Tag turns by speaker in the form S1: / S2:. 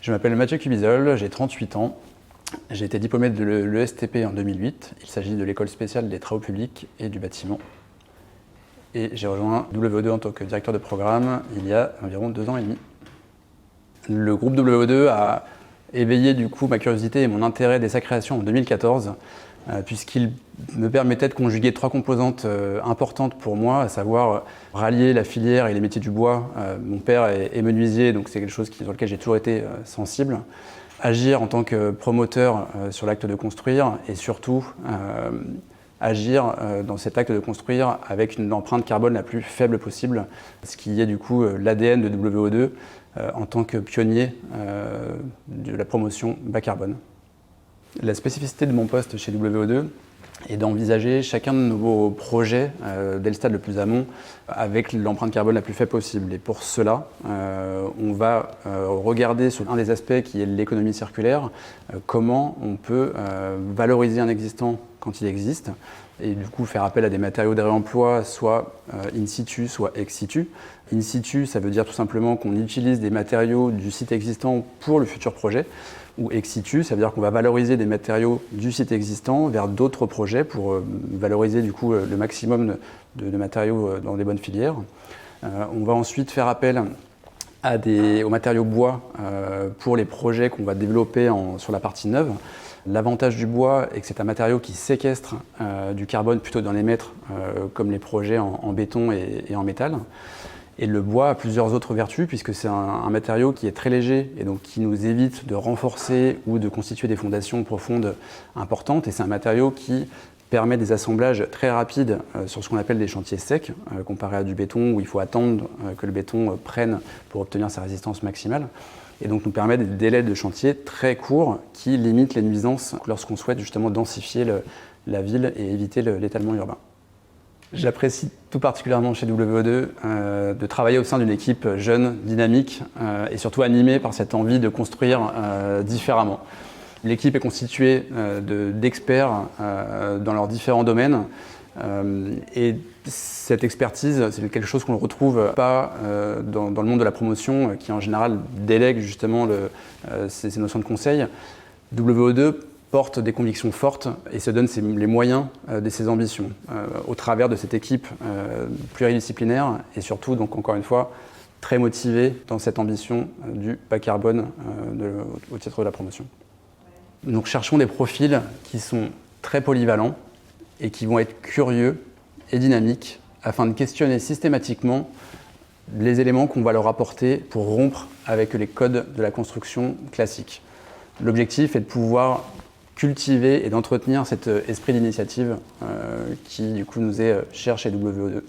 S1: Je m'appelle Mathieu Cubizol, j'ai 38 ans. J'ai été diplômé de l'ESTP en 2008. Il s'agit de l'école spéciale des travaux publics et du bâtiment. Et j'ai rejoint WO2 en tant que directeur de programme il y a environ 2 ans et demi. Le groupe WO2 a éveillé du coup ma curiosité et mon intérêt dès sa création en 2014, puisqu'il me permettait de conjuguer 3 composantes importantes pour moi, à savoir rallier la filière et les métiers du bois. Mon père est menuisier, donc c'est quelque chose sur lequel j'ai toujours été sensible. Agir en tant que promoteur sur l'acte de construire et surtout agir dans cet acte de construire avec une empreinte carbone la plus faible possible, ce qui est du coup l'ADN de WO2 en tant que pionnier de la promotion bas carbone. La spécificité de mon poste chez WO2 est d'envisager chacun de nos projets dès le stade le plus amont avec l'empreinte carbone la plus faible possible. Et pour cela, on va regarder sur un des aspects qui est l'économie circulaire, comment on peut valoriser un existant quand il existe et du coup faire appel à des matériaux de réemploi, soit in situ, soit ex situ. In situ, ça veut dire tout simplement qu'on utilise des matériaux du site existant pour le futur projet. Ou ex situ, ça veut dire qu'on va valoriser des matériaux du site existant vers d'autres projets pour valoriser du coup le maximum de matériaux dans des bonnes filières. On va ensuite faire appel aux matériaux bois pour les projets qu'on va développer sur la partie neuve. L'avantage du bois est que c'est un matériau qui séquestre du carbone plutôt que d'en émettre comme les projets en béton et en métal. Et le bois a plusieurs autres vertus puisque c'est un matériau qui est très léger et donc qui nous évite de renforcer ou de constituer des fondations profondes importantes. Et c'est un matériau qui permet des assemblages très rapides sur ce qu'on appelle des chantiers secs, comparé à du béton où il faut attendre que le béton prenne pour obtenir sa résistance maximale. Et donc nous permet des délais de chantier très courts qui limitent les nuisances lorsqu'on souhaite justement densifier la ville et éviter l'étalement urbain. J'apprécie tout particulièrement chez WO2 de travailler au sein d'une équipe jeune, dynamique et surtout animée par cette envie de construire différemment. L'équipe est constituée d'experts dans leurs différents domaines et cette expertise, c'est quelque chose qu'on ne retrouve pas dans le monde de la promotion qui en général délègue justement ces notions de conseil. WO2 porte des convictions fortes et se donne les moyens de ses ambitions au travers de cette équipe pluridisciplinaire et surtout, donc encore une fois, très motivée dans cette ambition du bas carbone au titre de la promotion. Nous cherchons des profils qui sont très polyvalents et qui vont être curieux et dynamiques afin de questionner systématiquement les éléments qu'on va leur apporter pour rompre avec les codes de la construction classique. L'objectif est de pouvoir cultiver et d'entretenir cet esprit d'initiative qui du coup nous est cher chez WO2.